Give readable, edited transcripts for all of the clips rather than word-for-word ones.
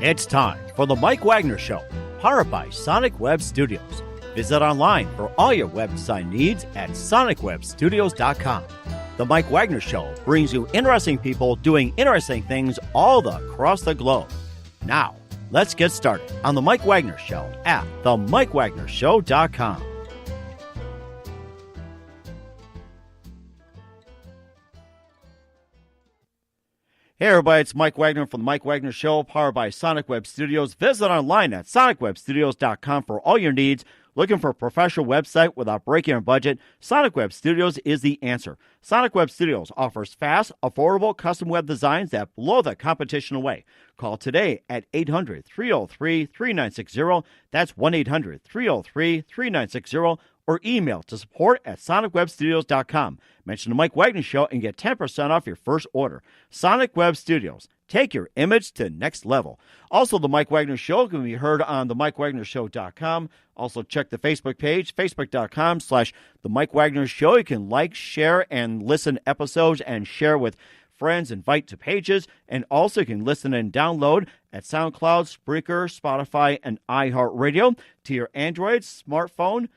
It's time for the Mike Wagner Show, powered by Sonic Web Studios. Visit online for all your web design needs at sonicwebstudios.com. The Mike Wagner Show brings you interesting people doing interesting things all across the globe. Now, let's get started on the Mike Wagner Show at themikewagnershow.com. Hey everybody, it's Mike Wagner from the Mike Wagner Show, powered by Sonic Web Studios. Visit online at sonicwebstudios.com for all your needs. Looking for a professional website without breaking your budget? Sonic Web Studios is the answer. Sonic Web Studios offers fast, affordable, custom web designs that blow the competition away. Call today at 800-303-3960. That's 1-800-303-3960. Or email to support at sonicwebstudios.com. Mention the Mike Wagner Show and get 10% off your first order. Sonic Web Studios. Take your image to the next level. Also, the Mike Wagner Show can be heard on the MikeWagnerShow.com. Also, check the Facebook page, facebook.com/The Mike Wagner Show. You can like, share, and listen to episodes and share with friends, invite to pages, and also you can listen and download at SoundCloud, Spreaker, Spotify, and iHeartRadio to your Android, smartphone,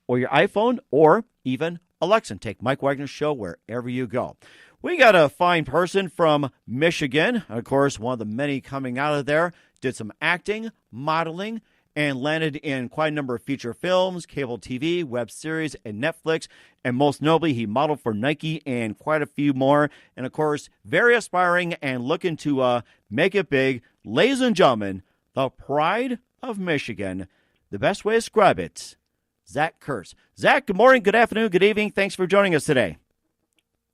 or your iPhone, or even Alexa. Take Mike Wagner Show wherever you go. We got a fine person from Michigan, of course, one of the many coming out of there, did some acting, modeling, and landed in quite a number of feature films, cable TV, web series, and Netflix. And most notably, he modeled for Nike and quite a few more. And of course, very aspiring and looking to make it big. Ladies and gentlemen, the pride of Michigan. The best way to describe it, Zack Kurz. Zack, good morning, good afternoon, good evening. Thanks for joining us today.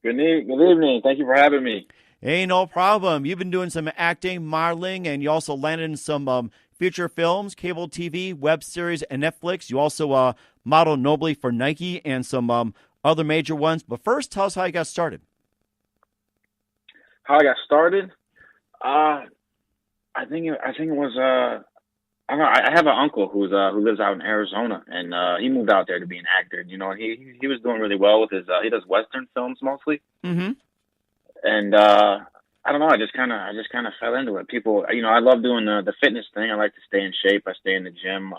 Good evening. Thank you for having me. Hey, no problem. You've been doing some acting, modeling, and you also landed in some feature films, cable TV, web series, and Netflix. You also modeled nobly for Nike and some other major ones. But first, tell us how you got started. How I got started? I think it was I don't know. I have an uncle who lives out in Arizona, and he moved out there to be an actor. You know, and he was doing really well with his. He does Western films mostly. Mm-hmm. And I don't know. I just kind of fell into it. People, you know, I love doing the fitness thing. I like to stay in shape. I stay in the gym,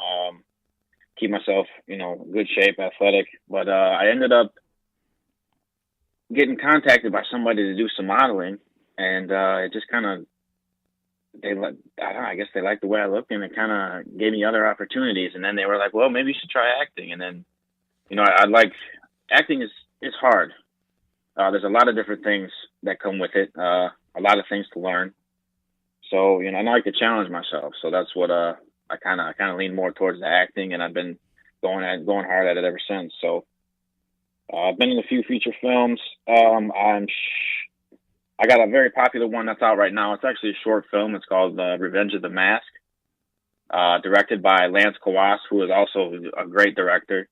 keep myself, you know, good shape, athletic. But I ended up getting contacted by somebody to do some modeling, and it just kind of. I don't know, I guess they liked the way I looked, and it kind of gave me other opportunities. And then they were like, well, maybe you should try acting. And then, you know, I like acting is hard. There's a lot of different things that come with it, a lot of things to learn. So, you know, I like to challenge myself. So that's what I kind of lean more towards the acting, and I've been going hard at it ever since. So I've been in a few feature films. I got a very popular one that's out right now. It's actually a short film. It's called Revenge of the Mask, directed by Lance Kawas, who is also a great director,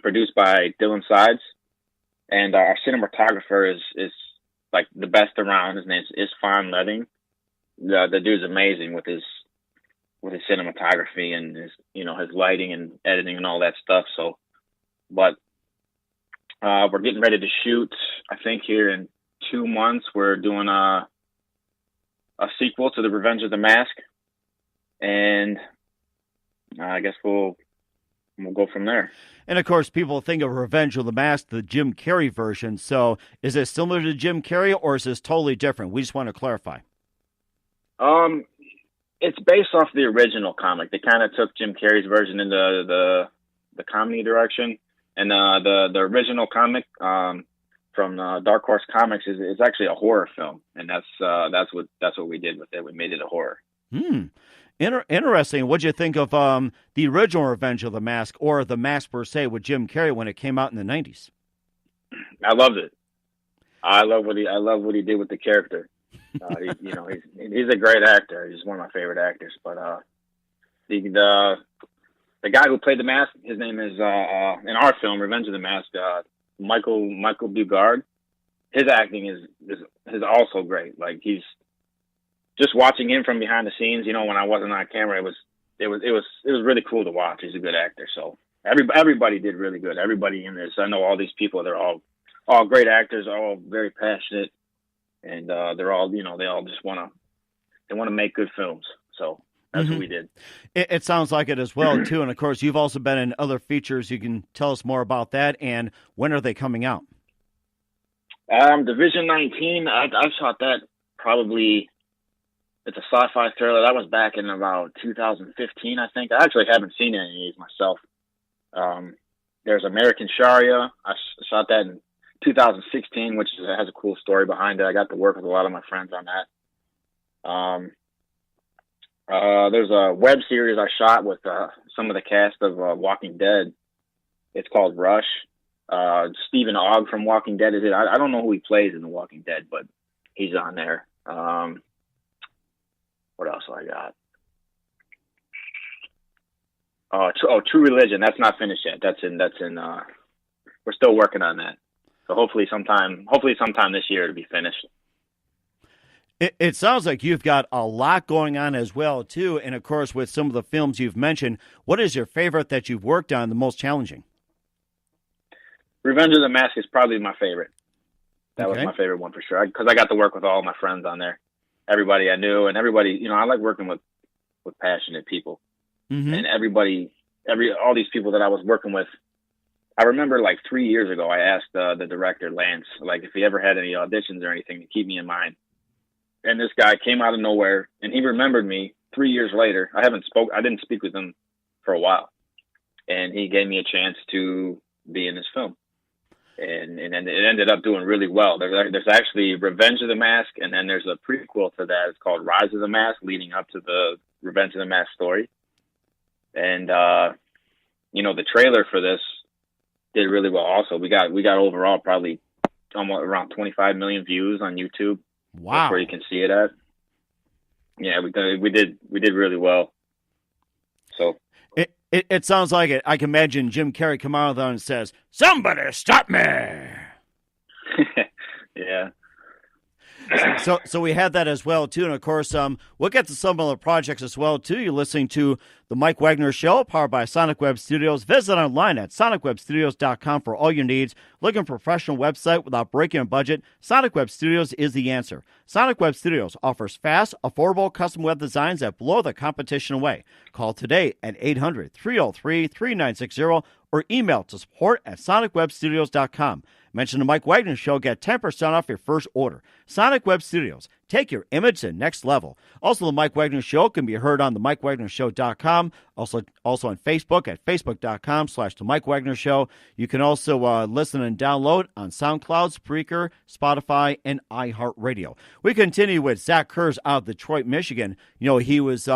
produced by Dylan Sides. And our cinematographer is like the best around. His name is Isfan Leving. The dude's amazing with his cinematography and his lighting and editing and all that stuff. So, but we're getting ready to shoot, I think here in 2 months. We're doing a sequel to The Revenge of the Mask. And I guess we'll go from there. And, of course, people think of Revenge of the Mask, the Jim Carrey version. So is it similar to Jim Carrey, or is this totally different? We just want to clarify. It's based off the original comic. They kind of took Jim Carrey's version into the comedy direction. And the original comic from Dark Horse Comics is actually a horror film, and that's what we did with it. We made it a horror. Interesting. What'd you think of the original Revenge of the Mask, or The Mask per se, with Jim Carrey when it came out in the 90s? I loved it. I love what he did with the character. He's a great actor. He's one of my favorite actors. But the guy who played the Mask, his name is in our film Revenge of the Mask, Michael Bugard. His acting is also great. Like, he's just watching him from behind the scenes. You know, when I wasn't on camera, it was really cool to watch. He's a good actor. So everybody did really good. Everybody in this, I know all these people. They're all great actors, all very passionate, and they're all, they all just want to make good films. So that's what we did. It sounds like it as well, too. And, of course, you've also been in other features. You can tell us more about that. And when are they coming out? Division 19, I shot that probably, it's a sci-fi thriller. That was back in about 2015, I think. I actually haven't seen any of these myself. There's American Sharia. I shot that in 2016, which has a cool story behind it. I got to work with a lot of my friends on that. There's a web series I shot with some of the cast of Walking Dead. It's called Rush. Stephen Ogg from Walking Dead is it. I don't know who he plays in The Walking Dead, but he's on there. What else do I got? True Religion. That's not finished yet. That's in. We're still working on that. So hopefully sometime this year it'll be finished. It sounds like you've got a lot going on as well, too. And, of course, with some of the films you've mentioned, what is your favorite that you've worked on, the most challenging? Revenge of the Mask is probably my favorite. That was my favorite one for sure. Because I got to work with all my friends on there. Everybody I knew, and everybody, I like working with passionate people. And all these people that I was working with, I remember like 3 years ago, I asked the director, Lance, like if he ever had any auditions or anything to keep me in mind. And this guy came out of nowhere, and he remembered me 3 years later. I didn't speak with him for a while. And he gave me a chance to be in this film. And it ended up doing really well. There's actually Revenge of the Mask, and then there's a prequel to that. It's called Rise of the Mask, leading up to the Revenge of the Mask story. And, the trailer for this did really well also. We got overall probably almost around 25 million views on YouTube. Wow. That's where you can see it at. Yeah, we did really well. So it sounds like it. I can imagine Jim Carrey come out there and says, "Somebody stop me." Yeah. So we had that as well, too. And, of course, we'll get to some other projects as well, too. You're listening to The Mike Wagner Show, powered by Sonic Web Studios. Visit online at sonicwebstudios.com for all your needs. Looking for a professional website without breaking a budget? Sonic Web Studios is the answer. Sonic Web Studios offers fast, affordable custom web designs that blow the competition away. Call today at 800-303-3960 or email to support@sonicwebstudios.com. Mention the Mike Wagner Show, get 10% off your first order. Sonic Web Studios, take your image to the next level. Also, the Mike Wagner Show can be heard on the MikeWagnerShow.com, also on Facebook at Facebook.com/the Mike Wagner Show. You can also listen and download on SoundCloud, Spreaker, Spotify, and iHeartRadio. We continue with Zack Kurz out of Detroit, Michigan. He was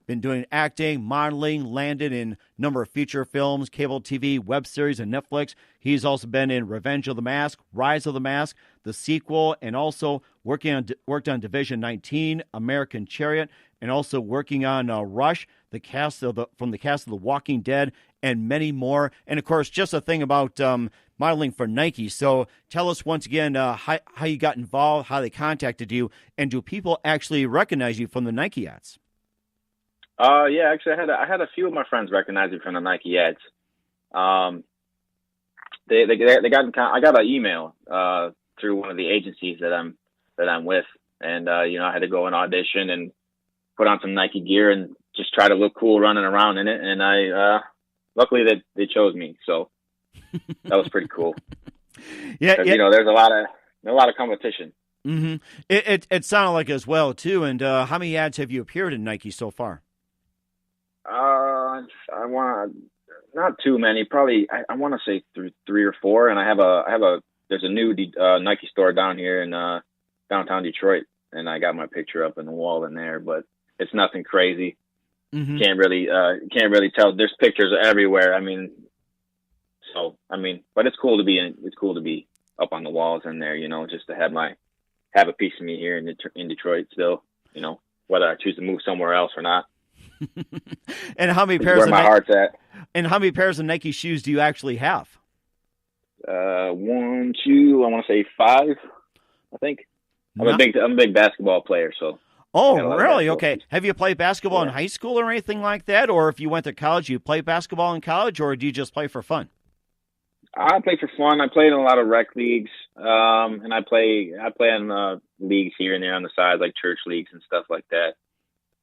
been doing acting, modeling, landed in a number of feature films, cable TV, web series, and Netflix. He's also been in Revenge of the Mask, Rise of the Mask, the sequel, and also worked on Division 19, American Chariot, and also working on Rush, from the cast of The Walking Dead, and many more. And, of course, just a thing about modeling for Nike. So tell us once again how you got involved, how they contacted you, and do people actually recognize you from the Nike ads? Yeah, actually, I had a few of my friends recognize me from the Nike ads. They I got an email through one of the agencies that I'm with, and I had to go and audition and put on some Nike gear and just try to look cool running around in it. And I luckily they chose me, so that was pretty cool. Yeah. There's a lot of competition. Mm-hmm. It sounded like as well too. And how many ads have you appeared in Nike so far? Not too many. Probably I want to say three or four. And there's a new Nike store down here in downtown Detroit, and I got my picture up in the wall in there. But it's nothing crazy. Mm-hmm. Can't really tell. There's pictures everywhere. But it's cool to be up on the walls in there. Just to have a piece of me here in Detroit still. Whether I choose to move somewhere else or not. And how many pairs? Where my heart's at. And how many pairs of Nike shoes do you actually have? 1, 2, I want to say 5. I think I'm a big basketball player, so. Oh, really? Okay. Have you played basketball in high school or anything like that? Or if you went to college, you played basketball in college, or do you just play for fun? I play for fun. I played in a lot of rec leagues, and I play in leagues here and there on the side, like church leagues and stuff like that.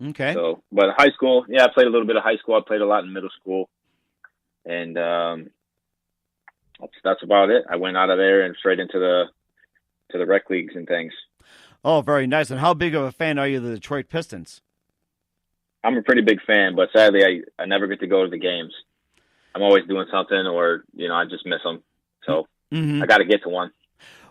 Okay. So, but high school, yeah, I played a little bit of high school. I played a lot in middle school, and that's about it. I went out of there and straight into the rec leagues and things. Oh, very nice. And how big of a fan are you of the Detroit Pistons? I'm a pretty big fan, but sadly, I never get to go to the games. I'm always doing something, or I just miss them. So I got to get to one.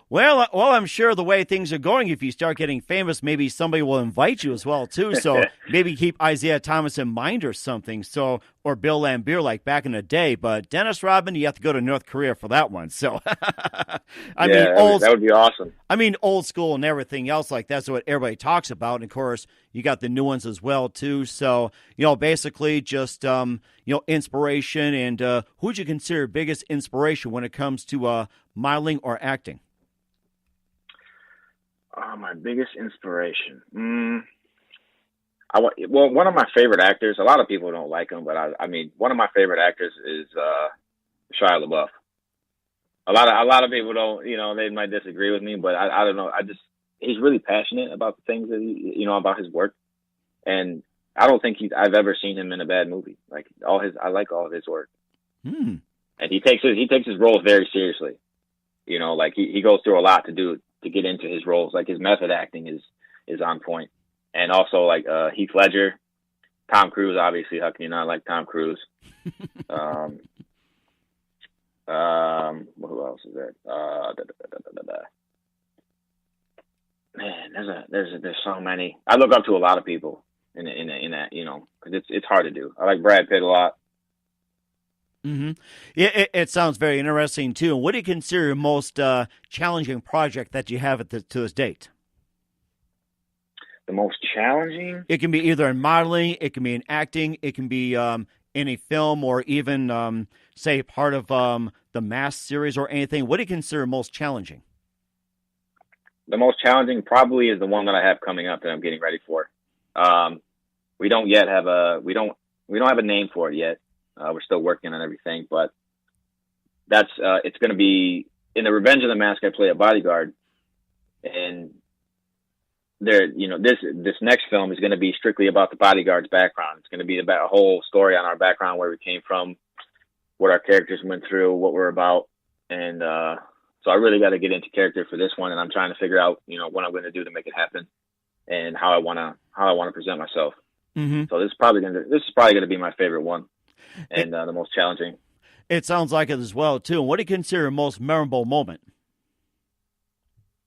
Well, I'm sure the way things are going, if you start getting famous, maybe somebody will invite you as well, too. So maybe keep Isaiah Thomas in mind or something. So, or Bill Laimbeer like back in the day. But Dennis Rodman, you have to go to North Korea for that one. So, that would be awesome. I mean, old school and everything else like that's what everybody talks about. And of course, you got the new ones as well, too. So, basically just, inspiration. And who would you consider your biggest inspiration when it comes to modeling or acting? My biggest inspiration. One of my favorite actors. A lot of people don't like him, but I mean, one of my favorite actors is Shia Labeouf. A lot of people don't. They might disagree with me, but I don't know. He's really passionate about the things that about his work, and I don't think I've ever seen him in a bad movie. Like I like all of his work, and he takes his roles very seriously. Like he goes through a lot to get into his roles. Like his method acting is on point. And also like Heath Ledger, Tom Cruise, obviously. How can you not like Tom Cruise? Who else is there? Man, there's so many. I look up to a lot of people in that, because it's hard to do. I like Brad Pitt a lot. Mm-hmm. It sounds very interesting, too. And what do you consider your most challenging project that you have to this date? The most challenging? It can be either in modeling, it can be in acting, it can be in a film, or even, say, part of the Mask series or anything. What do you consider most challenging? The most challenging probably is the one that I have coming up that I'm getting ready for. We don't have a name for it yet. We're still working on everything, but it's going to be in the Revenge of the Mask. I play a bodyguard, and this next film is going to be strictly about the bodyguard's background. It's going to be about a whole story on our background, where we came from, what our characters went through, what we're about, and so I really got to get into character for this one, and I'm trying to figure out what I'm going to do to make it happen, and how I want to present myself. Mm-hmm. So this is probably going to be my favorite one. And the most challenging. It sounds like it as well, too. And what do you consider the most memorable moment?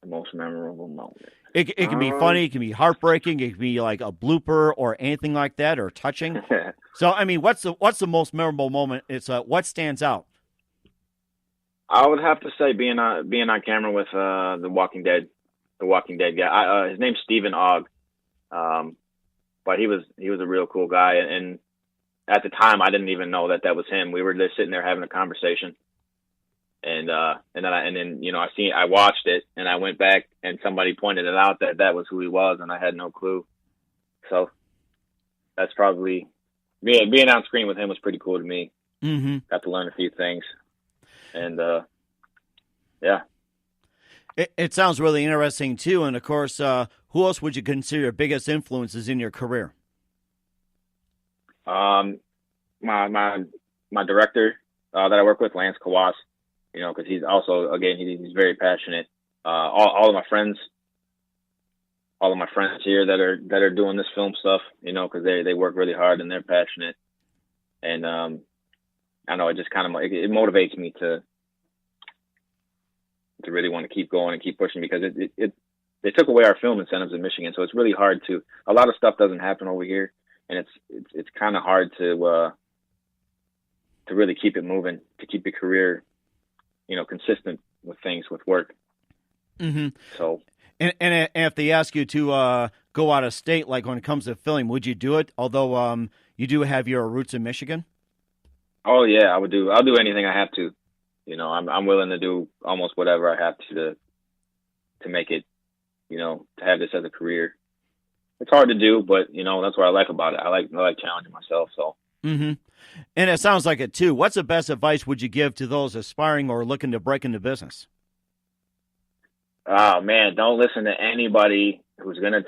The most memorable moment. It can be funny, it can be heartbreaking, it can be like a blooper or anything like that, or touching. So, I mean, what's the most memorable moment? It's what stands out? I would have to say being on camera with the Walking Dead guy. His name's Stephen Ogg, but he was a real cool guy, and at the time, I didn't even know that was him. We were just sitting there having a conversation, and then I watched it, and I went back, and somebody pointed it out that was who he was, and I had no clue. So that's probably being on screen with him was pretty cool to me. Mm-hmm. Got to learn a few things, and yeah. It sounds really interesting too, and of course, who else would you consider your biggest influences in your career? My director that I work with, Lance Kawas, because he's also, again, he's very passionate. All of my friends here that are doing this film stuff, because they work really hard and they're passionate, and I know it just kind of it motivates me to really want to keep going and keep pushing, because they took away our film incentives in Michigan, so it's really hard a lot of stuff doesn't happen over here. And it's kind of hard to really keep it moving, to keep your career, consistent with things, with work. Mm-hmm. So, and if they ask you to go out of state, like when it comes to film, would you do it? Although you do have your roots in Michigan. Oh yeah, I'll do anything I have to. I'm willing to do almost whatever I have to make it, to have this as a career. It's hard to do, but that's what I like about it. I like challenging myself. So. Mm-hmm. And it sounds like it, too. What's the best advice would you give to those aspiring or looking to break into business? Oh, man, don't listen to anybody who's going to